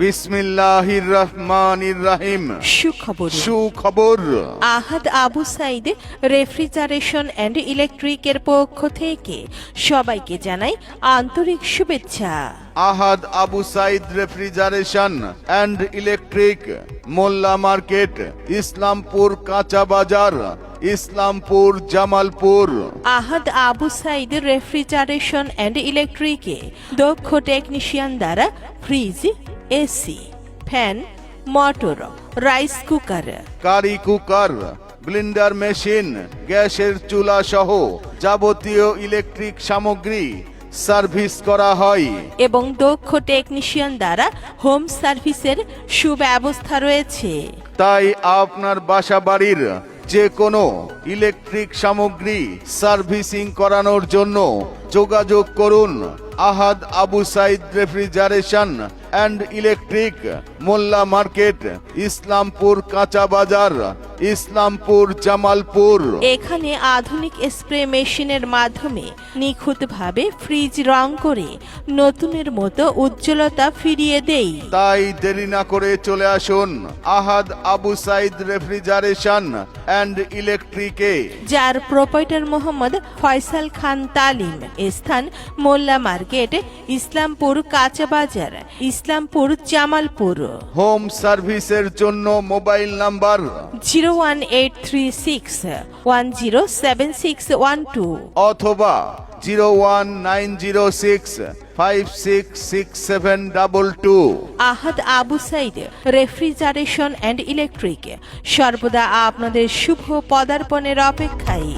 বিসমিল্লাহির রহমানির রহিম। সুখবর। আহাদ আবু সাইদ রেফ্রিজারেশন অ্যান্ড ইলেকট্রিকের পক্ষ থেকে সবাইকে জানাই আন্তরিক শুভেচ্ছা। Ahad Abu Saeed refrigeration and electric, Molla market, Islampur কাঁচা বাজার, ইসলামপুর জামালপুর। আহাদ আবু সাইদ রেফ্রিজারেশন অ্যান্ড ইলেকট্রিকে দক্ষ টেকনিশিয়ান দ্বারা fridge, AC, fan, motor, rice cooker, curry cooker, blender machine, গ্যাসের চুলা সহ যাবতীয় ইলেকট্রিক সামগ্রী সার্ভিস করা হয় এবং দক্ষ টেকনিশিয়ান দ্বারা হোম সার্ভিসের সুব্যবস্থা রয়েছে। তাই আপনার বাসা বাড়ির যে কোনো ইলেকট্রিক সামগ্রী সার্ভিসিং করানোর জন্য যোগাযোগ করুন Ahad Abu Saeed refrigeration and electric, Molla market, Islampur কাঁচা বাজার, ইসলামপুর জামালপুর। এখানে আধুনিক স্প্রে মেশিনের মাধ্যমে নিখুঁতভাবে ফ্রিজ রং করে নতুনের মতো উজ্জ্বলতা ফিরিয়ে দেই। তাই দেরি না করে চলে আসুন আহাদ আবু সাইদ রেফ্রিজারেশন অ্যান্ড ইলেকট্রিকে, যার প্রোপাইটার মোহাম্মদ ফয়সাল খান তালিম। স্থান মোল্লা মার্কেট, ইসলামপুর কাঁচা বাজার, ইসলামপুর জামালপুর। হোম সার্ভিসের জন্য মোবাইল নাম্বার 01836107612 অথবা 01906566722। Ahad Abu Saeed refrigeration and electric সর্বদা আপনাদের শুভ পদার্পণের অপেক্ষায়।